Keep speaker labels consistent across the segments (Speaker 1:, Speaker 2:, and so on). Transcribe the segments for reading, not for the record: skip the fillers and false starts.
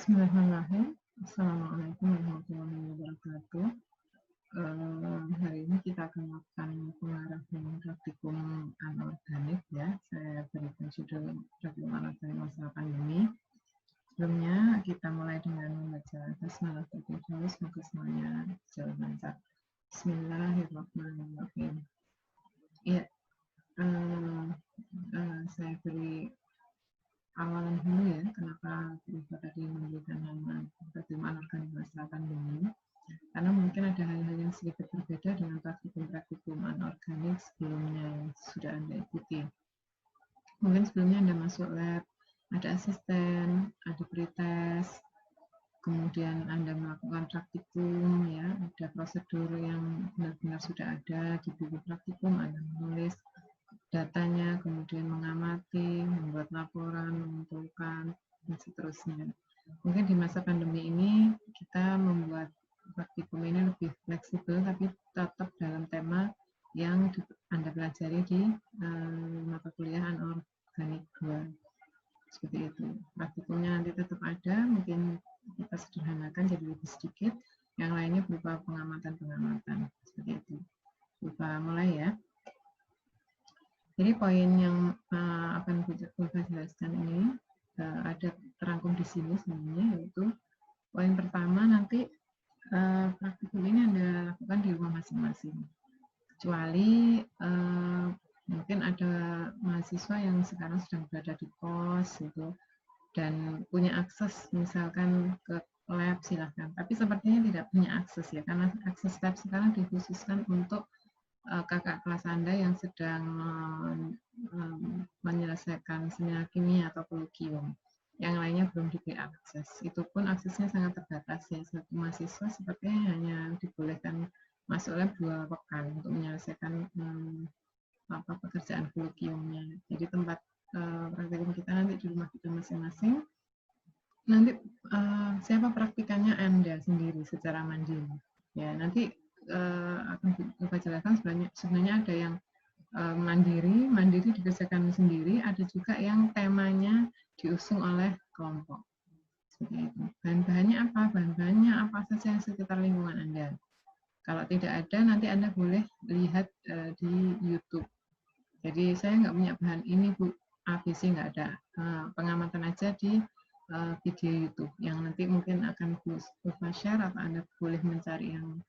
Speaker 1: Bismillahirrahmanirrahim. Assalamualaikum warahmatullahi wabarakatuh. Hari ini kita akan melakukan pengarahan praktikum anorganik ya. Saya berikan judul praktikum anorganik masa pandemi. Sebelumnya kita mulai dengan membaca basmalah terlebih dahulu. Semoga semuanya berjalan lancar. Bismillahirrahmanirrahim. Ya, saya beri awalan dulu ya, kenapa kita tadi memberikan nama praktikum anorganik masa pandemi. Karena mungkin ada hal-hal yang sedikit berbeda dengan praktikum anorganik sebelumnya yang sudah Anda ikuti. Mungkin sebelumnya Anda masuk lab, ada asisten, ada pretest, kemudian Anda melakukan praktikum, ya, ada prosedur yang benar-benar sudah ada di buku praktikum, Anda menulis datanya, kemudian mengamati, membuat laporan, mengumpulkan, dan seterusnya. Mungkin di masa pandemi ini kita membuat praktikum ini lebih fleksibel, tapi tetap dalam tema yang Anda pelajari di mata kuliah anorganik 2. Seperti itu. Praktikumnya nanti tetap ada, mungkin kita sederhanakan jadi lebih sedikit, yang lainnya berupa pengamatan-pengamatan. Seperti itu. Coba mulai ya. Jadi poin yang akan saya jelaskan ini ada terangkum di sini sebenarnya, yaitu poin pertama nanti praktikum ini Anda lakukan di rumah masing-masing. Kecuali mungkin ada mahasiswa yang sekarang sedang berada di kos gitu dan punya akses misalkan ke lab, silahkan. Tapi sepertinya tidak punya akses ya, karena akses lab sekarang dikhususkan untuk kakak kelas Anda yang sedang menyelesaikan seminar kimia atau kolokium. Yang lainnya belum diberi akses. Itu pun aksesnya sangat terbatas ya. Satu mahasiswa sepertinya hanya dibolehkan masuk lab 2 pekan untuk menyelesaikan pekerjaan kolokiumnya. Jadi tempat praktikum kita nanti di rumah kita masing-masing. Nanti siapa praktikannya Anda sendiri secara mandiri. Ya, nanti akan kita jelaskan sebenarnya ada yang mandiri dikerjakan sendiri, ada juga yang temanya diusung oleh kelompok. Seperti itu. Bahan-bahannya apa? Bahan-bahannya apa saja yang sekitar lingkungan Anda. Kalau tidak ada, nanti Anda boleh lihat di YouTube. Jadi saya nggak punya bahan ini, Bu, ABC nggak ada. Pengamatan aja di video YouTube yang nanti mungkin akan Bapak share atau Anda boleh mencari yang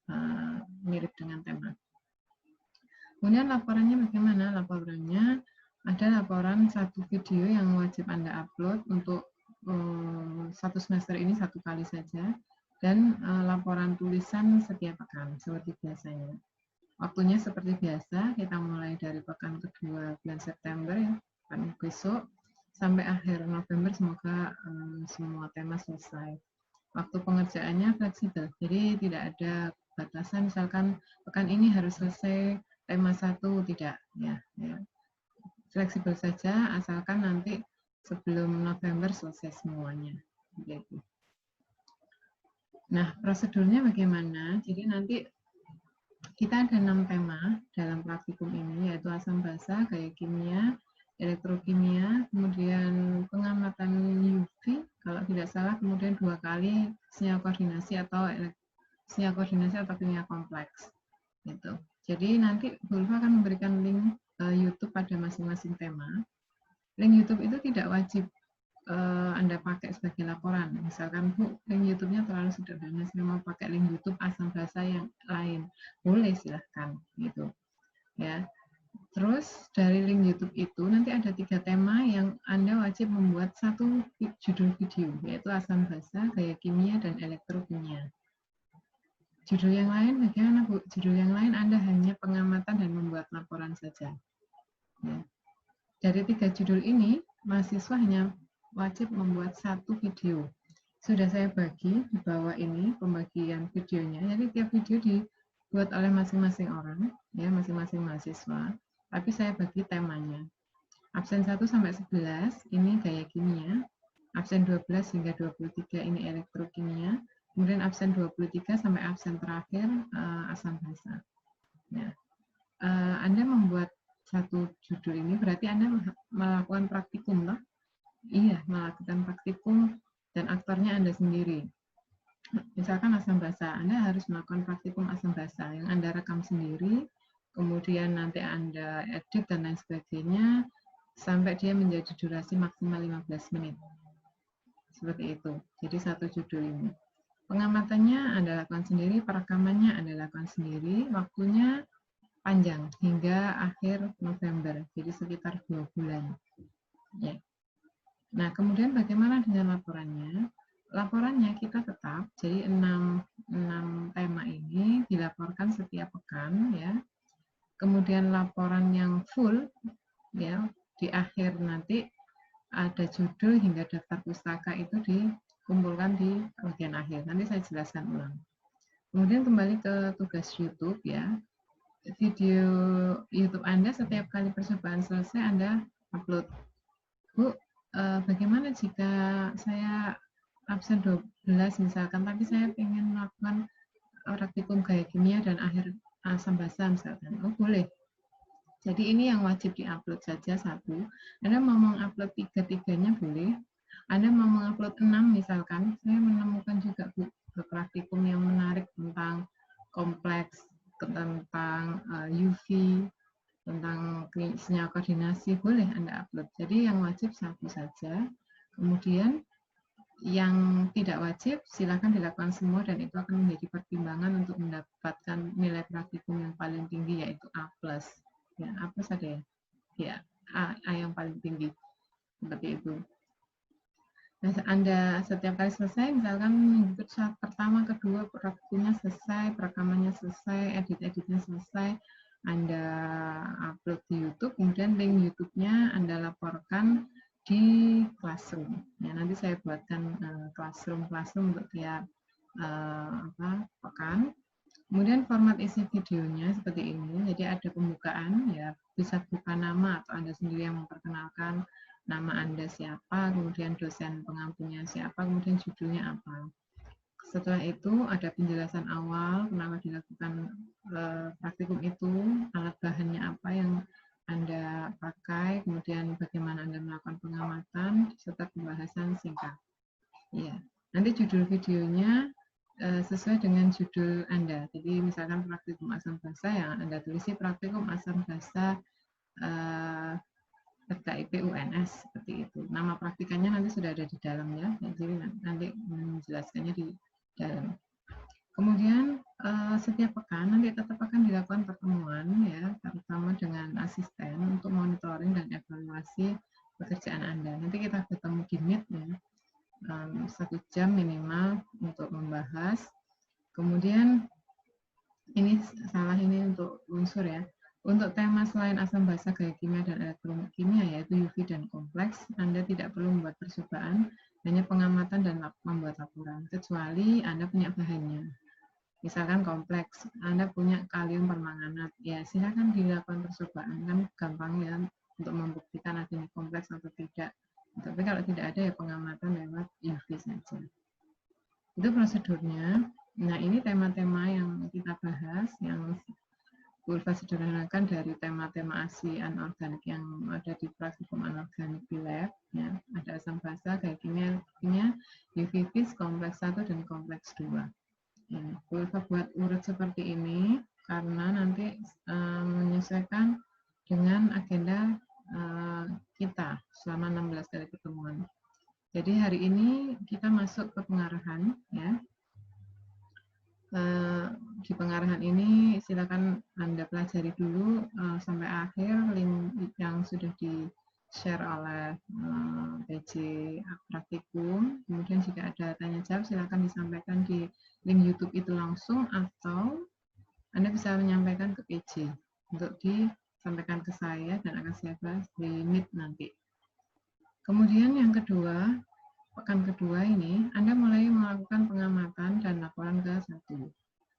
Speaker 1: mirip dengan tema. Kemudian laporannya bagaimana? Laporannya ada laporan satu video yang wajib Anda upload untuk satu semester ini 1 kali saja, dan laporan tulisan setiap pekan seperti biasanya. Waktunya seperti biasa, kita mulai dari pekan kedua bulan September ya, pekan besok, sampai akhir November semoga semua tema selesai. Waktu pengerjaannya fleksibel, jadi tidak ada batasan misalkan pekan ini harus selesai tema 1, tidak ya. Fleksibel saja asalkan nanti sebelum November selesai semuanya. Gitu. Nah, prosedurnya bagaimana? Jadi nanti kita ada 6 tema dalam praktikum ini, yaitu asam basa, gaya kimia, elektrokimia, kemudian pengamatan UV, kalau tidak salah, kemudian 2 kali sinyal koordinasi atau kimia kompleks. Gitu. Jadi nanti Bu Ulfa akan memberikan link YouTube pada masing-masing tema. Link YouTube itu tidak wajib Anda pakai sebagai laporan. Misalkan Bu, link YouTube-nya terlalu sederhana, saya mau pakai link YouTube asam basa yang lain. Boleh, silahkan. Gitu. Ya. Terus dari link YouTube itu nanti ada 3 tema yang Anda wajib membuat satu judul video, yaitu asam basa, gaya kimia, dan elektrokimia. Judul yang lain bagaimana, Bu? Judul yang lain Anda hanya pengamatan dan membuat laporan saja. Ya. Dari 3 judul ini, mahasiswa hanya wajib membuat satu video. Sudah saya bagi di bawah ini pembagian videonya. Jadi tiap video dibuat oleh masing-masing orang, ya, masing-masing mahasiswa. Tapi saya bagi temanya. Absen 1 sampai 11 ini gaya kimia, absen 12 hingga 23 ini elektrokimia, kemudian absen 23 sampai absen terakhir asam basa. Ya. Anda membuat satu judul ini berarti Anda melakukan praktikum, loh. Iya, melakukan praktikum dan aktornya Anda sendiri. Misalkan asam basa, Anda harus melakukan praktikum asam basa yang Anda rekam sendiri, kemudian nanti Anda edit dan lain sebagainya, sampai dia menjadi durasi maksimal 15 menit. Seperti itu. Jadi satu judul ini. Pengamatannya Anda lakukan sendiri, perekamannya Anda lakukan sendiri, waktunya panjang hingga akhir November, jadi sekitar 2 bulan. Ya. Nah, kemudian bagaimana dengan laporannya? Laporannya kita tetap, jadi 6 tema ini dilaporkan setiap pekan, ya. Kemudian laporan yang full, ya, di akhir nanti ada judul hingga daftar pustaka itu dikumpulkan di bagian akhir. Nanti saya jelaskan ulang. Kemudian kembali ke tugas YouTube, ya. Video YouTube Anda setiap kali percobaan selesai Anda upload. Bu, bagaimana jika saya absen 12 misalkan, tapi saya ingin melakukan praktikum gaya kimia dan akhir asam basa misalkan? Oh, boleh. Jadi ini yang wajib diupload saja satu. Anda mau mengupload tiga-tiganya boleh. Anda mau mengupload 6 misalkan, saya menemukan juga Bu, praktikum yang menarik tentang kompleks, tentang UV, tentang senyawa koordinasi, boleh Anda upload. Jadi yang wajib satu saja. Kemudian yang tidak wajib silakan dilakukan semua dan itu akan menjadi pertimbangan untuk mendapatkan nilai praktikum yang paling tinggi, yaitu A+. Ya, A+ ada ya? Ya, A yang paling tinggi. Seperti itu. Nah, Anda setiap kali selesai, misalkan minggu pertama, kedua, praktikumnya selesai, perekamannya selesai, edit-editnya selesai, Anda upload di YouTube, kemudian link YouTube-nya Anda laporkan di Classroom. Ya, nanti saya buatkan classroom untuk tiap pekan. Kemudian format isi videonya seperti ini. Jadi ada pembukaan, ya bisa buka nama atau Anda sendiri yang memperkenalkan nama Anda siapa, kemudian dosen pengampunya siapa, kemudian judulnya apa. Setelah itu ada penjelasan awal kenapa dilakukan praktikum itu, alat bahannya apa yang Anda pakai, kemudian bagaimana Anda melakukan pengamatan, serta pembahasan singkat. Ya, nanti judul videonya sesuai dengan judul Anda. Jadi misalkan praktikum asam basa yang Anda tulisi praktikum asam basa FKIP UNS seperti itu. Nama praktikannya nanti sudah ada di dalam ya. Jadi nanti menjelaskannya di dalam. Kemudian setiap pekan nanti tetap akan dilakukan pertemuan ya, terutama dengan asisten untuk monitoring dan evaluasi pekerjaan Anda. Nanti kita ketemu di Meet ya, 1 jam minimal untuk membahas. Kemudian ini untuk unsur ya. Untuk tema selain asam basa, gaya kimia dan elektronik kimia yaitu UV dan kompleks, Anda tidak perlu membuat percobaan, hanya pengamatan dan membuat laporan, kecuali Anda punya bahannya. Misalkan kompleks, Anda punya kalium permanganat, ya silakan dilakukan percobaan, kan gampang ya untuk membuktikan adanya kompleks atau tidak. Tapi kalau tidak ada ya pengamatan lewat UV saja. Itu prosedurnya. Nah ini tema-tema yang kita bahas, yang Ulfa sederhanakan dari tema-tema ASI anorganik yang ada di praktikum anorganik di lab. Ya. Ada asam basa, gaya kimia, UV vis, kompleks 1 dan kompleks 2. Ya, Ulfa buat urut seperti ini karena nanti menyesuaikan dengan agenda kita selama 16 kali pertemuan. Jadi hari ini kita masuk ke pengarahan ya. Di pengarahan ini silakan Anda pelajari dulu sampai akhir link yang sudah di-share oleh PJ Praktikum. Kemudian jika ada tanya jawab silakan disampaikan di link YouTube itu langsung atau Anda bisa menyampaikan ke PJ untuk disampaikan ke saya dan akan saya bahas di Meet nanti. Kemudian yang kedua, pekan kedua ini Anda mulai melakukan pengamatan dan laporan ke 1.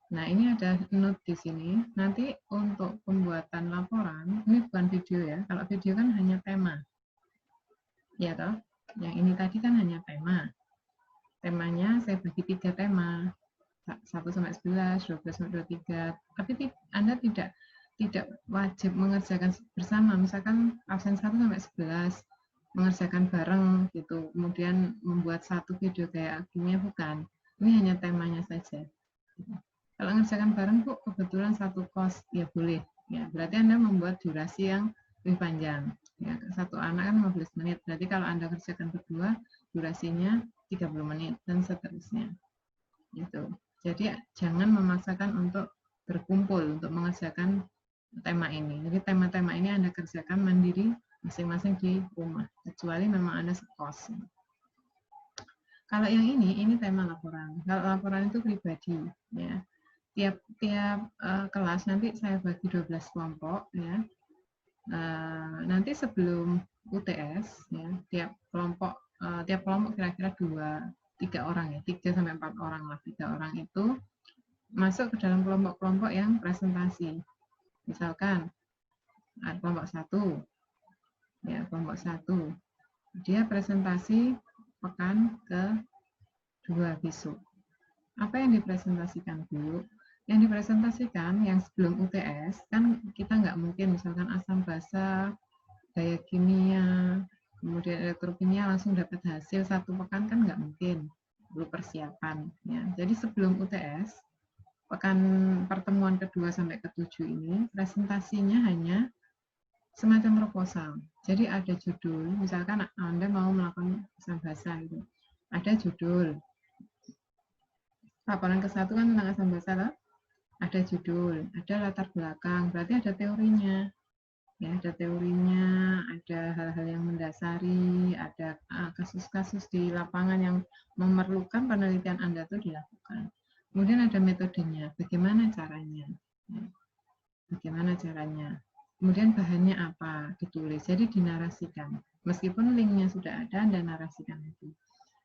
Speaker 1: Nah, ini ada note di sini. Nanti untuk pembuatan laporan, ini bukan video ya. Kalau video kan hanya tema. Ya toh? Yang ini tadi kan hanya tema. Temanya saya bagi 3 tema. 1-11, 12-23. Tapi Anda tidak wajib mengerjakan bersama. Misalkan absen 1-11. mengerjakan bareng gitu, kemudian membuat satu video kayak kimia, bukan. Ini hanya temanya saja. Kalau mengerjakan bareng Bu, kebetulan satu kos, ya boleh. Ya, berarti Anda membuat durasi yang lebih panjang. Ya, satu anak kan 15 menit. Berarti kalau Anda kerjakan berdua, durasinya 30 menit dan seterusnya. Gitu. Jadi jangan memaksakan untuk berkumpul untuk mengerjakan tema ini. Jadi tema-tema ini Anda kerjakan mandiri masing-masing di rumah, kecuali memang Anda sekos. Kalau yang ini tema laporan. Kalau laporan itu pribadi, ya. Tiap kelas nanti saya bagi 12 kelompok, ya. Nanti sebelum UTS, ya, tiap kelompok kira-kira 2-3 orang, ya, 3-4 orang lah, 3 orang itu masuk ke dalam kelompok-kelompok yang presentasi. Misalkan kelompok 1, ya, kelompok 1 dia presentasi pekan ke-2 besok. Apa yang dipresentasikan, Bu? Yang dipresentasikan yang sebelum UTS, kan kita nggak mungkin misalkan asam basa, gaya kimia, kemudian elektrokimia langsung dapat hasil satu pekan, kan nggak mungkin, perlu persiapan. Ya. Jadi sebelum UTS, pekan pertemuan ke-2 sampai ke-7 ini, presentasinya hanya semacam proposal. Jadi ada judul, misalkan Anda mau melakukan asam basa gitu. Ada judul. Laporan ke-1 kan tentang asam basa, loh. Ada judul, ada latar belakang, berarti ada teorinya. Ya, ada teorinya, ada hal-hal yang mendasari, ada kasus-kasus di lapangan yang memerlukan penelitian Anda itu dilakukan. Kemudian ada metodenya, bagaimana caranya. Ya. Bagaimana caranya. Kemudian bahannya apa, ditulis, jadi dinarasikan. Meskipun linknya sudah ada, Anda narasikan itu.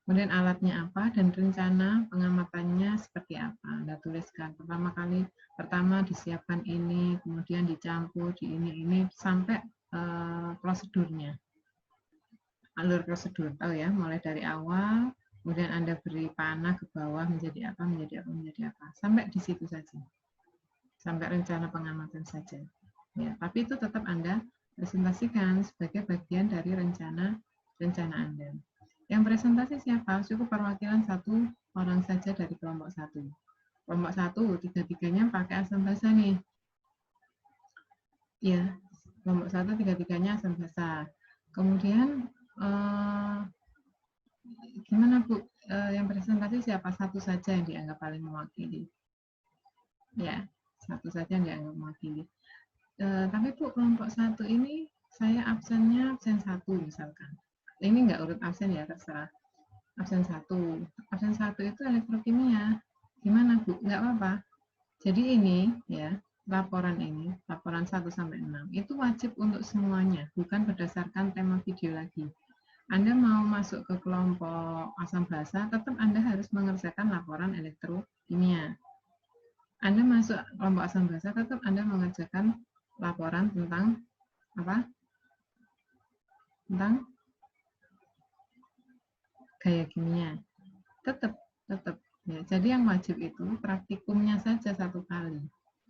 Speaker 1: Kemudian alatnya apa dan rencana pengamatannya seperti apa. Anda tuliskan pertama disiapkan ini, kemudian dicampur di ini sampai prosedurnya. Alur prosedur, tahu ya, mulai dari awal, kemudian Anda beri panah ke bawah menjadi apa, sampai di situ saja. Sampai rencana pengamatan saja. Ya, tapi itu tetap Anda presentasikan sebagai bagian dari rencana Anda. Yang presentasi siapa? Cukup perwakilan 1 orang saja dari kelompok 1. Kelompok 1, 3-3-nya pakai asam basa nih. Ya, kelompok 1, 3-3-nya asam basa. Kemudian, gimana Bu? Yang presentasi siapa? 1 saja yang dianggap paling mewakili. Ya, 1 saja yang dianggap mewakili. Tapi Bu, kelompok 1 ini saya absennya absen 1 misalkan. Ini nggak urut absen ya, terserah. Absen 1. Absen 1 itu elektrokimia. Gimana Bu? Nggak apa-apa. Jadi ini ya, laporan 1-6 itu wajib untuk semuanya, bukan berdasarkan tema video lagi. Anda mau masuk ke kelompok asam basa, tetap Anda harus mengerjakan laporan elektrokimia. Anda masuk kelompok asam basa, tetap Anda mengerjakan laporan tentang apa? Tentang gaya kimia. Tetap. Ya, jadi yang wajib itu praktikumnya saja 1 kali.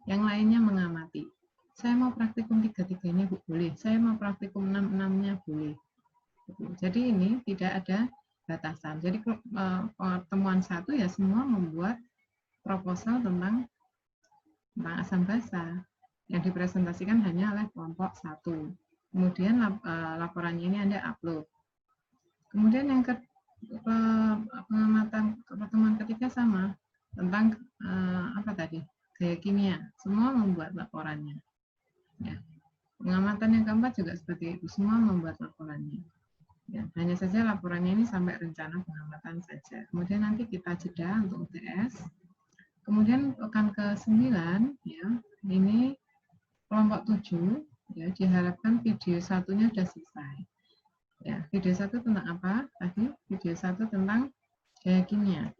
Speaker 1: Yang lainnya mengamati. Saya mau praktikum 3-3-nya boleh. Saya mau praktikum 6-6-nya boleh. Jadi ini tidak ada batasan. Jadi pertemuan 1 ya semua membuat proposal tentang asam basa. Yang dipresentasikan hanya oleh kelompok 1. Kemudian laporannya ini Anda upload. Kemudian yang pengamatan pertemuan ketiga sama tentang apa tadi, gaya kimia, semua membuat laporannya. Ya. Pengamatan yang keempat juga seperti itu, semua membuat laporannya. Ya, hanya saja laporannya ini sampai rencana pengamatan saja. Kemudian nanti kita jeda untuk UTS. Kemudian pekan ke-9 ya, ini kelompok 7 ya, diharapkan video 1-nya sudah selesai. Ya, video 1 tentang apa? Tadi video 1 tentang gaya kimia.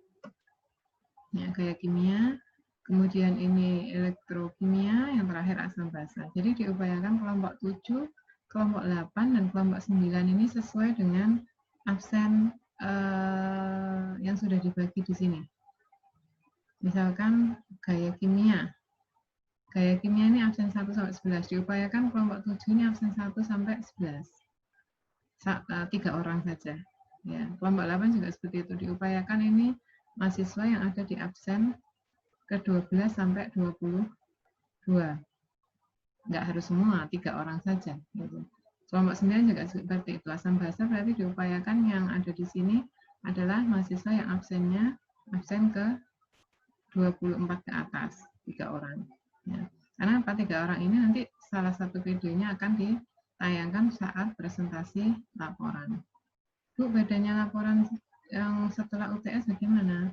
Speaker 1: Ya, gaya kimia. Kemudian ini elektrokimia, yang terakhir asam basa. Jadi diupayakan kelompok 7, kelompok 8 dan kelompok 9 ini sesuai dengan absen yang sudah dibagi di sini. Misalkan gaya kimia. Gaya kimia ini absen 1 sampai 11. Diupayakan kelompok 7 ini absen 1 sampai 11. 3 orang saja. Ya, kelompok 8 juga seperti itu. Diupayakan ini mahasiswa yang ada di absen ke-12 sampai 22. Nggak harus semua, 3 orang saja. Gitu. Kelompok 9 juga seperti itu. Asam basa berarti diupayakan yang ada di sini adalah mahasiswa yang absen ke 24 ke atas, 3 orang. Ya. Karena apa? 3 orang ini nanti salah satu videonya akan ditayangkan saat presentasi laporan. Bu, bedanya laporan yang setelah UTS bagaimana?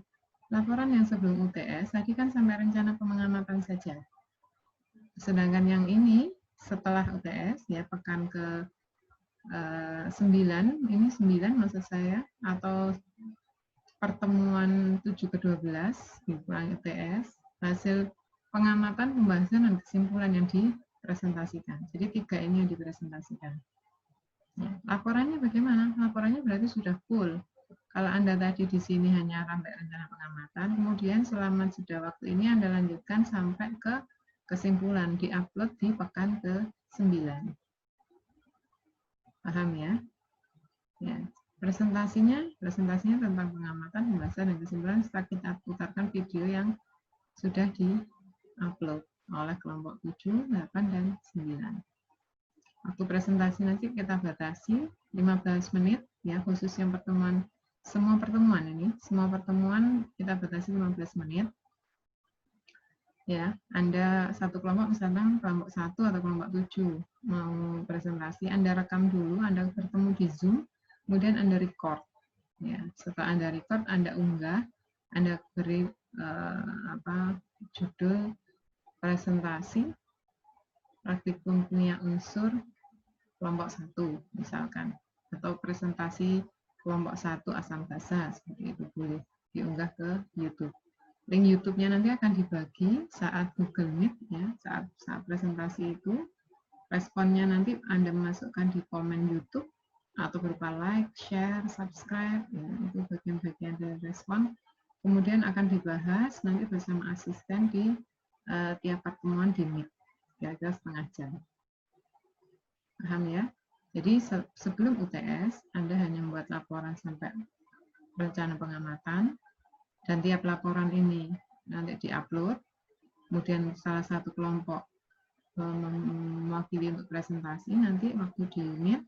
Speaker 1: Laporan yang sebelum UTS tadi kan sampai rencana pengamatan saja. Sedangkan yang ini setelah UTS, ya pekan ke 9, ini 9 maksud saya, atau pertemuan 7 ke 12 dikurangi UTS, hasil pengamatan, pembahasan, dan kesimpulan yang dipresentasikan. Jadi 3 ini yang dipresentasikan. Ya, laporannya bagaimana? Laporannya berarti sudah full. Kalau Anda tadi di sini hanya sampai rencana pengamatan, kemudian selama jeda waktu ini Anda lanjutkan sampai ke kesimpulan, diupload di pekan ke-9. Paham ya? Ya. Presentasinya tentang pengamatan, pembahasan, dan kesimpulan setelah kita putarkan video yang sudah di-upload oleh kelompok 7, 8, dan 9. Waktu presentasi nanti kita batasi 15 menit, ya khusus yang pertemuan, semua pertemuan kita batasi 15 menit. Ya, Anda satu kelompok, misalnya kelompok 1 atau kelompok 7 mau presentasi, Anda rekam dulu, Anda bertemu di Zoom, kemudian Anda record. Ya, setelah Anda record, Anda unggah, Anda beri judul presentasi praktikum kimia unsur kelompok 1 misalkan, atau presentasi kelompok 1 asam basa, seperti itu boleh diunggah ke YouTube. Link YouTube-nya nanti akan dibagi saat Google Meet, ya, saat presentasi itu. Responnya nanti Anda masukkan di komen YouTube atau berupa like, share, subscribe, ya, itu bagian-bagian dari respon. Kemudian akan dibahas nanti bersama asisten di tiap pertemuan di Meet, kira-kira setengah jam. Paham ya? Jadi sebelum UTS, Anda hanya membuat laporan sampai rencana pengamatan, dan tiap laporan ini nanti diupload, kemudian salah satu kelompok mewakili untuk presentasi nanti waktu di Meet,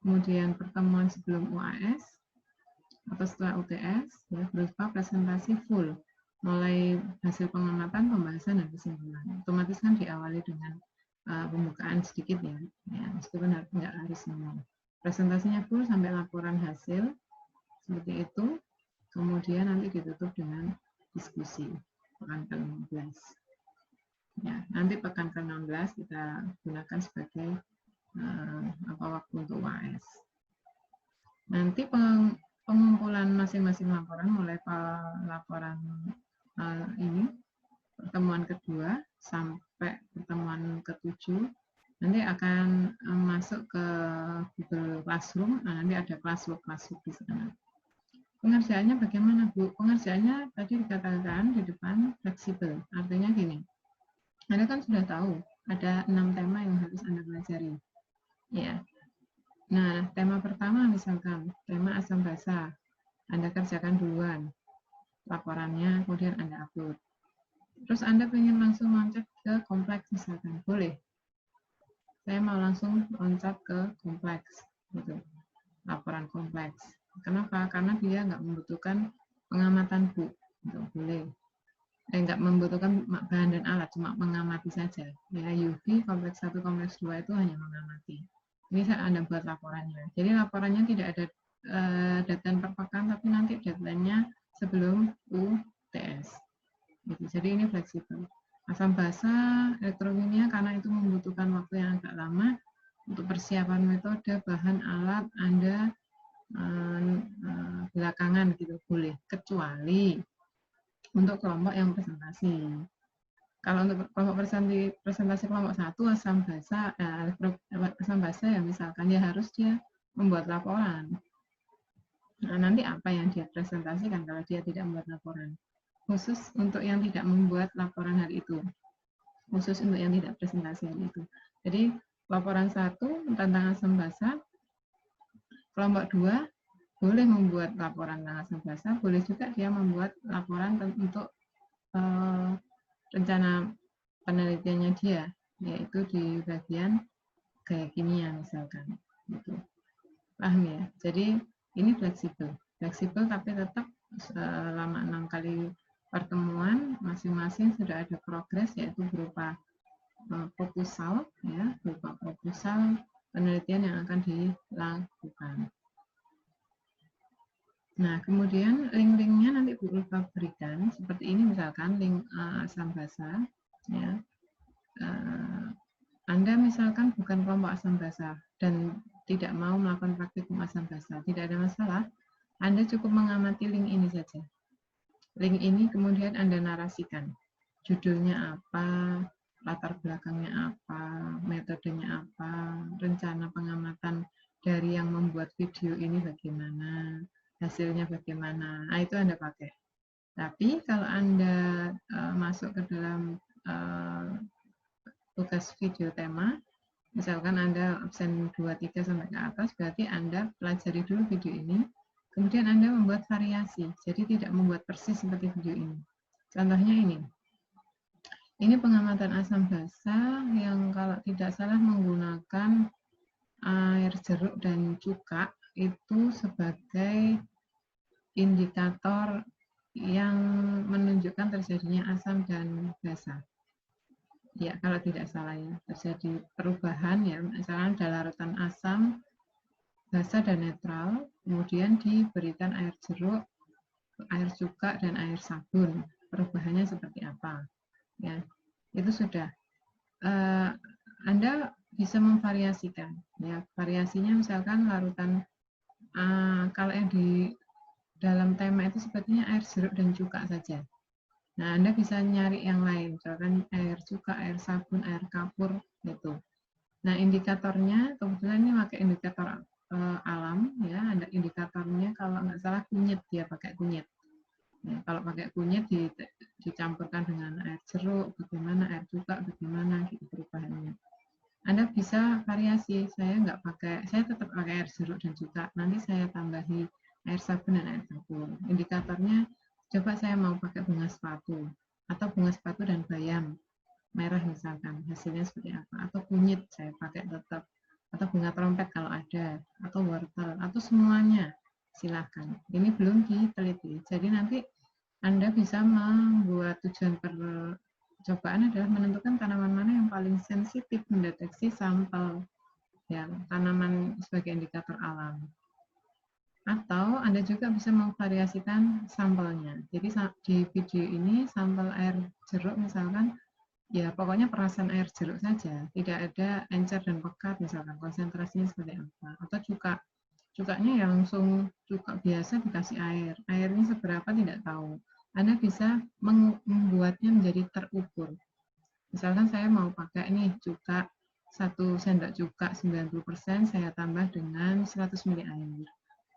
Speaker 1: kemudian pertemuan sebelum UAS atau setelah UTS, ya, berupa presentasi full, mulai hasil pengamatan, pembahasan, dan kesimpulan. Otomatis kan diawali dengan pembukaan sedikit, ya, meskipun nggak harus semua. Presentasinya full sampai laporan hasil, seperti itu. Kemudian nanti ditutup dengan diskusi pekan ke-15. Ya, nanti pekan ke-16 kita gunakan sebagai waktu untuk UAS. Nanti pengumpulan masing-masing laporan, mulai laporan ini pertemuan kedua sampai pertemuan ke-7, nanti akan masuk ke Google Classroom. Nah, nanti ada classwork di sana. Pengerjaannya bagaimana, Bu? Pengerjaannya tadi dikatakan di depan fleksibel. Artinya gini, Anda kan sudah tahu ada 6 tema yang harus Anda pelajari. Ya. Nah, tema pertama misalkan tema asam basa. Anda kerjakan duluan laporannya, kemudian Anda upload. Terus Anda ingin langsung loncat ke kompleks misalkan, boleh. Saya mau langsung loncat ke kompleks, gitu. Laporan kompleks. Kenapa? Karena dia nggak membutuhkan pengamatan, Bu. Gitu, boleh. Nggak membutuhkan bahan dan alat, cuma mengamati saja. Ya, UV kompleks 1, kompleks 2 itu hanya mengamati. Ini saya Anda buat laporannya. Jadi laporannya tidak ada deadline per pekan, tapi nanti deadline-nya sebelum UTS. Gitu. Jadi ini fleksibel. Asam basa, elektrokimia, karena itu membutuhkan waktu yang agak lama untuk persiapan metode, bahan, alat, Anda belakangan gitu boleh, kecuali untuk kelompok yang presentasi. Kalau untuk kelompok presentasi kelompok 1 asam basa ya misalkan, ya harus dia membuat laporan. Nah, nanti apa yang dia presentasikan kalau dia tidak membuat laporan? Khusus untuk yang tidak membuat laporan hari itu. Khusus untuk yang tidak presentasi hari itu. Jadi laporan 1 tentang asam basa, kelompok 2 boleh membuat laporan tentang asam basa, boleh juga dia membuat laporan untuk rencana penelitiannya dia, yaitu di bagian gaya kimia misalkan. Gitu. Paham ya? Jadi ini fleksibel tapi tetap selama 6 kali pertemuan masing-masing sudah ada progres, yaitu berupa proposal, ya, berupa proposal penelitian yang akan dilakukan. Nah, kemudian link-linknya nanti Bu Ulfa berikan seperti ini, misalkan link asam basa, ya. Anda misalkan bukan kelompok asam basa dan tidak mau melakukan praktikum asam basa, tidak ada masalah. Anda cukup mengamati link ini saja. Link ini kemudian Anda narasikan. Judulnya apa, latar belakangnya apa, metodenya apa, rencana pengamatan dari yang membuat video ini bagaimana, hasilnya bagaimana. Nah, itu Anda pakai. Tapi kalau Anda masuk ke dalam tugas video tema, misalkan Anda absen 2-3 sampai ke atas, berarti Anda pelajari dulu video ini, kemudian Anda membuat variasi, jadi tidak membuat persis seperti video ini. Contohnya ini. Ini pengamatan asam basa yang kalau tidak salah menggunakan air jeruk dan cuka itu sebagai indikator yang menunjukkan terjadinya asam dan basa. Ya, kalau tidak salah ya, terjadi perubahan ya, misalnya ada larutan asam, basa dan netral, kemudian diberikan air jeruk, air cuka dan air sabun. Perubahannya seperti apa? Ya, itu sudah. Anda bisa memvariasikan. Ya, variasinya misalkan larutan kalau yang di dalam tema itu sepertinya air jeruk dan cuka saja. Nah, Anda bisa nyari yang lain, misalkan air cuka, air sabun, air kapur, gitu. Nah, indikatornya, kebetulan ini pakai indikator alam, ya. Ada indikatornya, kalau nggak salah kunyit, dia pakai kunyit. Ya, kalau pakai kunyit dicampurkan dengan air jeruk, bagaimana, air cuka, bagaimana, gitu perubahannya. Anda bisa variasi, saya tetap pakai air jeruk dan cuka, nanti saya tambahi air sabun dan air kapur. Indikatornya, coba saya mau pakai bunga sepatu, atau bunga sepatu dan bayam merah misalkan, hasilnya seperti apa, atau kunyit saya pakai tetap, atau bunga trompet kalau ada, atau wortel, atau semuanya, silahkan. Ini belum diteliti, jadi nanti Anda bisa membuat tujuan percobaan adalah menentukan tanaman mana yang paling sensitif mendeteksi sampel, ya, tanaman sebagai indikator alam. Atau Anda juga bisa memvariasikan sampelnya. Jadi di video ini sampel air jeruk misalkan, ya pokoknya perasan air jeruk saja, tidak ada encer dan pekat misalkan, konsentrasinya seperti apa. Atau cukanya ya langsung cuka biasa dikasih air, airnya seberapa tidak tahu. Anda bisa membuatnya menjadi terukur. Misalkan saya mau pakai nih cuka, 1 sendok cuka 90%, saya tambah dengan 100 ml air.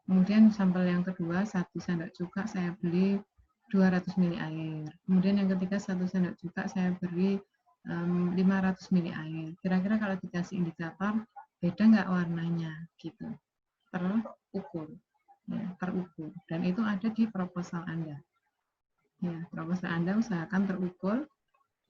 Speaker 1: Kemudian sampel yang kedua, 1 sendok cuka saya beli 200 ml air. Kemudian yang ketiga, 1 sendok cuka saya beri 500 ml air. Kira-kira kalau dikasih indikator, beda nggak warnanya? Gitu. Terukur. Ya, terukur. Dan itu ada di proposal Anda. Ya, proposal Anda usahakan terukur,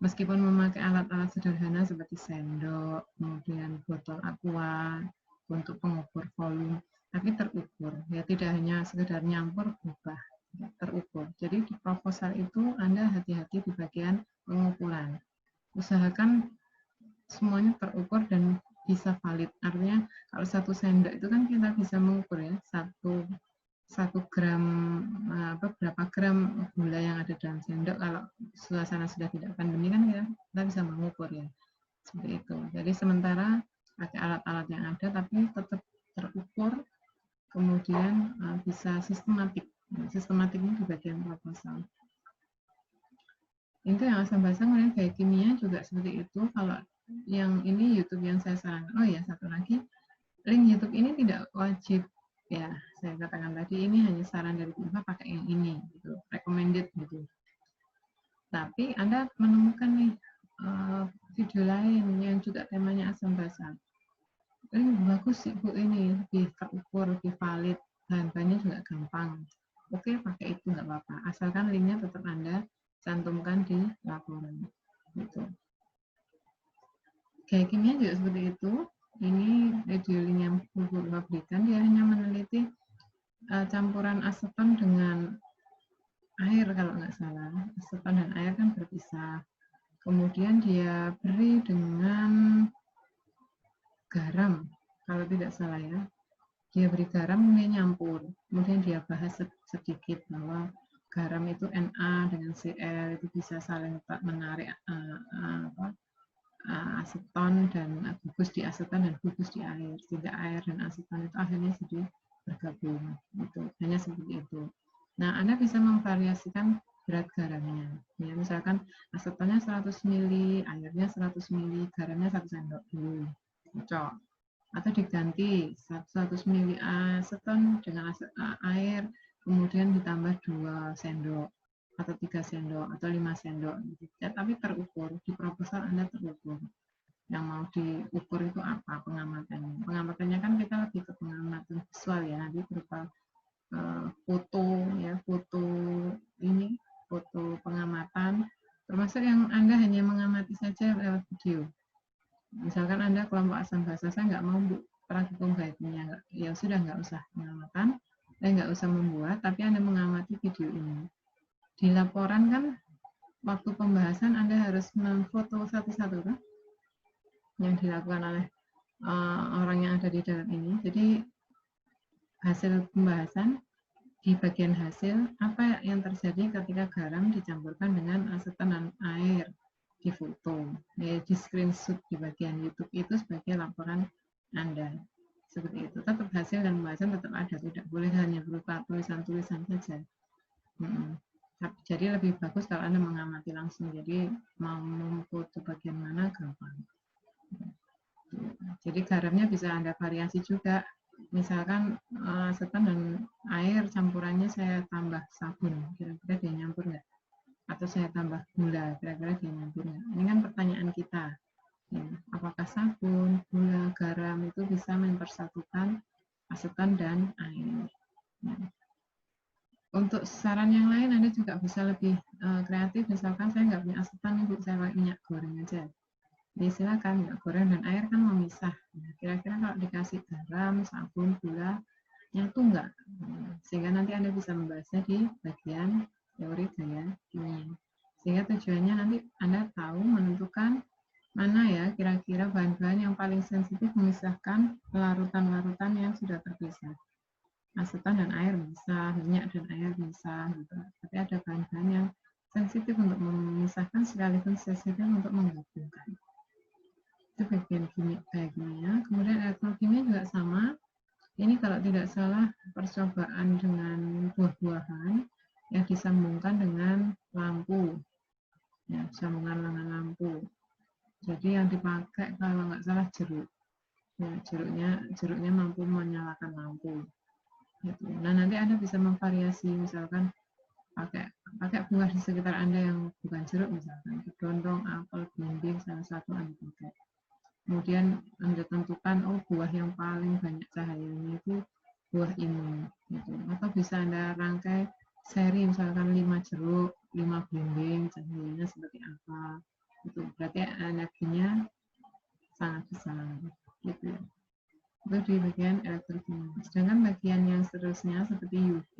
Speaker 1: meskipun memakai alat-alat sederhana seperti sendok, kemudian botol aqua untuk pengukur volume, tapi terukur, ya tidak hanya sekedar nyampur berubah, ya, terukur. Jadi di proposal itu Anda hati-hati di bagian pengukuran. Usahakan semuanya terukur dan bisa valid. Artinya kalau 1 sendok itu kan kita bisa mengukur ya, 1 gram, berapa gram gula yang ada dalam sendok. Kalau suasana sudah tidak pandemi kan kita bisa mengukur ya, seperti itu. Jadi sementara pakai alat-alat yang ada tapi tetap terukur, kemudian bisa sistematik. Sistematiknya di bagian proposal. Itu yang asam basa, kemudian gaya kimia juga seperti itu. Kalau yang ini YouTube yang saya sarankan, oh ya satu lagi, link YouTube ini tidak wajib ya, saya katakan tadi ini hanya saran dari Ulfa pakai yang ini, gitu, recommended gitu. Tapi Anda menemukan nih video lain yang juga temanya asam basa. Ini bagus sih Bu, ini lebih terukur, lebih valid, bahan-bahannya juga gampang. Oke, pakai itu nggak apa-apa, asalkan linknya tetap Anda cantumkan di laporan. Gitu. Kayak kimia juga seperti itu. Ini video link yang Bu berikan, dia hanya meneliti campuran aseton dengan air kalau nggak salah. Aseton dan air kan berpisah. Kemudian dia beri dengan garam, kalau tidak salah ya. Dia beri garam, kemudian nyampur. Kemudian dia bahas sedikit bahwa garam itu Na dengan Cl itu bisa saling menarik aseton dan gugus di aseton dan gugus di air. Sehingga air dan aseton itu akhirnya jadi bergabung. Itu hanya seperti itu. Nah, Anda bisa memvariasikan berat garamnya. Ya, misalkan asetonnya 100 ml, airnya 100 ml, garamnya 1 sendok dulu. Cocok. Atau diganti 100 ml aseton dengan air, kemudian ditambah 2 sendok atau 3 sendok atau 5 sendok gitu. Ya, tapi terukur, di proposal Anda terukur. Yang mau diukur itu apa pengamatannya. Pengamatannya kan kita lebih ke pengamatan visual ya, nanti berupa foto ya, foto pengamatan, termasuk yang Anda hanya mengamati saja lewat video. Misalkan Anda kelompok asam basa, saya nggak mau praktikum guide-nya, ya sudah nggak usah pengamatan, nggak usah membuat, tapi Anda mengamati video ini. Di laporan kan waktu pembahasan Anda harus memfoto satu-satu kan, yang dilakukan oleh orang yang ada di dalam ini. Jadi hasil pembahasan di bagian hasil, apa yang terjadi ketika garam dicampurkan dengan aseton dan air di foto, di screenshot di bagian YouTube itu sebagai laporan Anda. Seperti itu. Tetap hasil dan pembahasan tetap ada, tidak boleh hanya berupa tulisan-tulisan saja. Jadi lebih bagus kalau Anda mengamati langsung, jadi mau memfoto bagian mana gampang. Jadi garamnya bisa Anda variasi juga. Misalkan aseton dan air campurannya saya tambah sabun, kira-kira dia nyampur nggak? Atau saya tambah gula, kira-kira dia nyampur nggak? Ini kan pertanyaan kita. Ya, apakah sabun, gula, garam itu bisa mempersatukan aseton dan air? Ya. Untuk saran yang lain, Anda juga bisa lebih kreatif. Misalkan saya nggak punya aseton, Ibu, saya pakai minyak goreng aja. Ya, silakan, minyak goreng dan air kan memisah. Nah, kira-kira kalau dikasih garam, sabun, gula, nyatu enggak? Sehingga nanti Anda bisa membahasnya di bagian teori gaya kimia. Sehingga tujuannya nanti Anda tahu menentukan mana ya kira-kira bahan-bahan yang paling sensitif memisahkan larutan-larutan yang sudah terpisah. Aseton dan air bisa, minyak dan air bisa, gitu. Tapi ada bahan-bahan yang sensitif untuk memisahkan sekaligus sensitif untuk menggabungkan. Itu bagian kimia. Kemudian elektrokimia juga sama. Ini kalau tidak salah percobaan dengan buah-buahan yang disambungkan dengan lampu, ya, sambungan lengan lampu. Jadi yang dipakai kalau nggak salah jeruk, ya, jeruknya mampu menyalakan lampu. Gitu. Nah, nanti Anda bisa memvariasi, misalkan pakai buah di sekitar Anda yang bukan jeruk, misalkan kedondong, apel, belimbing, salah satu Anda pakai. Kemudian Anda tentukan, buah yang paling banyak cahayanya itu buah ini. Gitu. Atau bisa Anda rangkai seri, misalkan 5 jeruk, 5 belimbing, cahayanya seperti apa. Itu berarti energinya sangat besar. Gitu. Itu di bagian elektrokimia. Sedangkan bagian yang seterusnya seperti UV,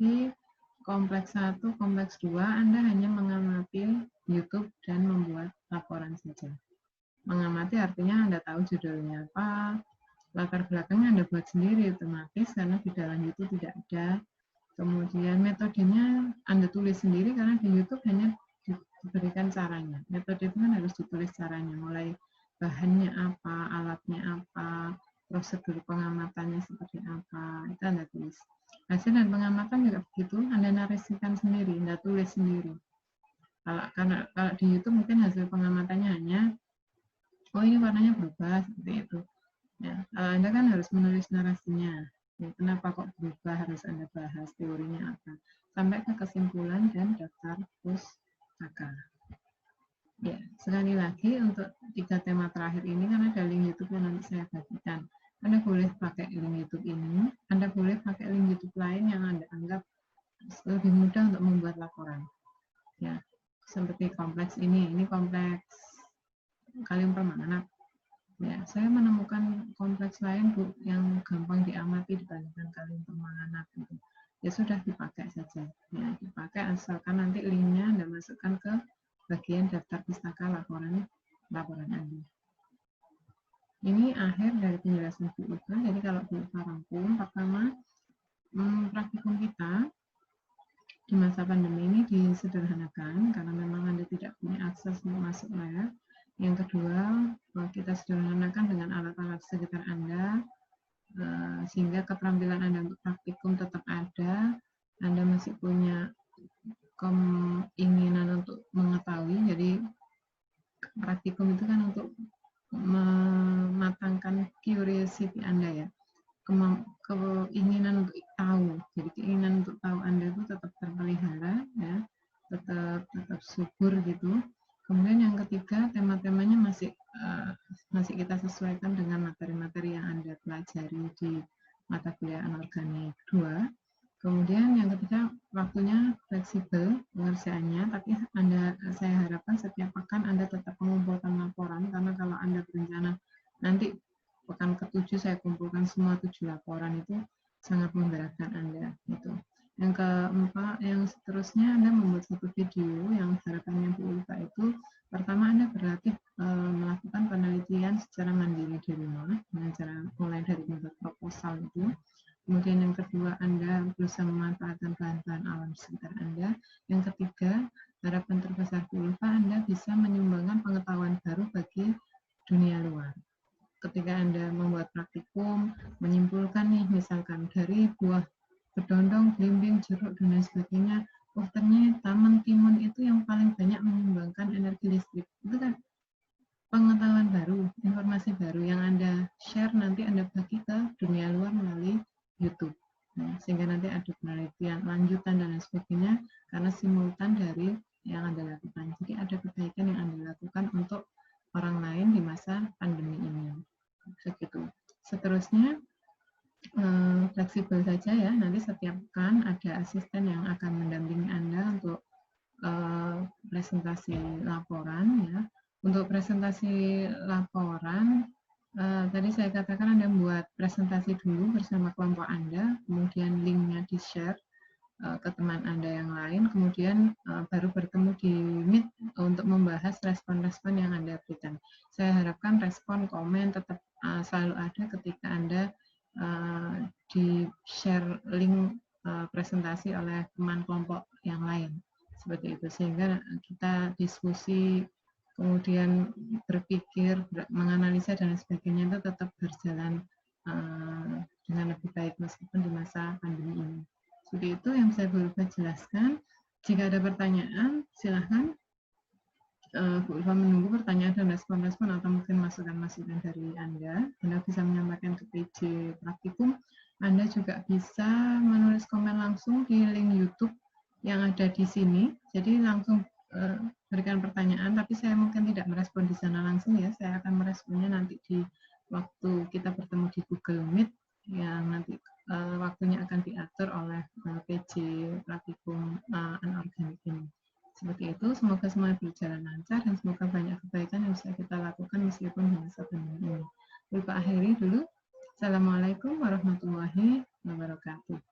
Speaker 1: kompleks 1, kompleks 2, Anda hanya mengamati YouTube dan membuat laporan saja. Mengamati artinya Anda tahu judulnya apa, latar belakangnya Anda buat sendiri otomatis karena di dalam YouTube tidak ada. Kemudian metodenya Anda tulis sendiri karena di YouTube hanya diberikan caranya. Metode itu kan harus ditulis caranya, mulai bahannya apa, alatnya apa, prosedur pengamatannya seperti apa, itu Anda tulis. Hasil dan pengamatan juga begitu, Anda narasikan sendiri, Anda tulis sendiri. Kalau di YouTube mungkin hasil pengamatannya hanya ini warnanya berubah seperti itu. Ya, Anda kan harus menulis narasinya. Ya, kenapa kok berubah, harus Anda bahas teorinya apa. Sampai ke kesimpulan dan daftar pustaka. Ya, sekali lagi untuk 3 tema terakhir ini kan ada link YouTube yang nanti saya bagikan. Anda lebih mudah untuk membuat laporan. Ya, seperti kompleks ini kompleks kalium permanganat. Ya, saya menemukan kompleks lain Bu yang gampang diamati dibandingkan kalium permanganat gitu. Ya sudah dipakai saja. Ya, dipakai asalkan nanti linknya Anda masukkan ke bagian daftar pustaka laporan Anda. Ini akhir dari penjelasan Bu Ulfa. Jadi kalau Bu Ulfa rangkum, pertama praktikum kita di masa pandemi ini disederhanakan karena memang Anda tidak punya akses untuk masuk lab. Yang kedua, kita sederhanakan dengan alat-alat sekitar Anda, sehingga keterampilan Anda untuk praktikum tetap ada. Anda masih punya keinginan untuk mengetahui, jadi praktikum itu kan untuk mematangkan curiosity Anda ya, keinginan untuk tahu. Jadi keinginan untuk tahu Anda itu tetap terpelihara ya, tetap subur gitu. Kemudian yang ketiga, tema-temanya masih kita sesuaikan dengan materi-materi yang Anda pelajari di mata kuliah anorganik 2. Kemudian yang ketiga, waktunya fleksibel pengerjaannya, tapi saya harapkan setiap pekan Anda tetap mengumpulkan laporan, karena kalau Anda berencana nanti pekan ke-7 saya kumpulkan semua 7 laporan, itu sangat memberatkan Anda gitu. Yang keempat, yang seterusnya Anda membuat satu video yang harapannya Bu Ulfa itu, pertama Anda berlatih melakukan penelitian secara mandiri di rumah dengan cara mulai dari membuat proposal itu. Kemudian yang kedua, Anda berusaha memanfaatkan bahan-bahan alam sekitar Anda. Yang ketiga, harapan terbesar Bu Ulfa, Anda bisa menyumbangkan pengetahuan baru bagi dunia luar. Ketika Anda membuat praktikum, menyimpulkan nih, misalkan dari buah bedondong, belimbing, jeruk, dan lain sebagainya, ternyata mentimun itu yang paling banyak menyumbangkan energi listrik. Itu kan pengetahuan baru, informasi baru yang Anda share, nanti Anda bagi ke dunia luar melalui YouTube. Nah, sehingga nanti ada penelitian lanjutan dan lain sebagainya, karena simultan dari yang Anda lakukan. Jadi ada kebaikan yang Anda lakukan untuk orang lain di masa pandemi ini. Segitu. Seterusnya, fleksibel saja ya, nanti setiap pekan ada asisten yang akan mendampingi Anda untuk presentasi laporan ya. Untuk presentasi laporan, tadi saya katakan Anda membuat presentasi dulu bersama kelompok Anda, kemudian linknya di-share ke teman Anda yang lain, kemudian baru bertemu di Meet untuk membahas respon-respon yang Anda berikan. Saya harapkan respon, komen tetap selalu ada ketika Anda di-share link presentasi oleh teman kelompok yang lain. Seperti itu, sehingga kita diskusi, kemudian berpikir, menganalisa, dan sebagainya itu tetap berjalan dengan lebih baik meskipun di masa pandemi ini. Seperti itu yang saya berusaha jelaskan. Jika ada pertanyaan, silahkan. Bu Ulfa menunggu pertanyaan dan respon-respon atau mungkin masukan-masukan dari Anda. Anda bisa menyampaikan ke PJ praktikum. Anda juga bisa menulis komen langsung di link YouTube yang ada di sini. Jadi langsung berikan pertanyaan, tapi saya mungkin tidak merespon di sana langsung ya. Saya akan meresponnya nanti di waktu kita bertemu di Google Meet yang nanti waktunya akan diatur oleh PJ praktikum anorganik ini. Seperti itu, semoga semua berjalan lancar dan semoga banyak kebaikan yang bisa kita lakukan meskipun di masa pandemi ini. Lupa akhiri dulu. Assalamualaikum warahmatullahi wabarakatuh.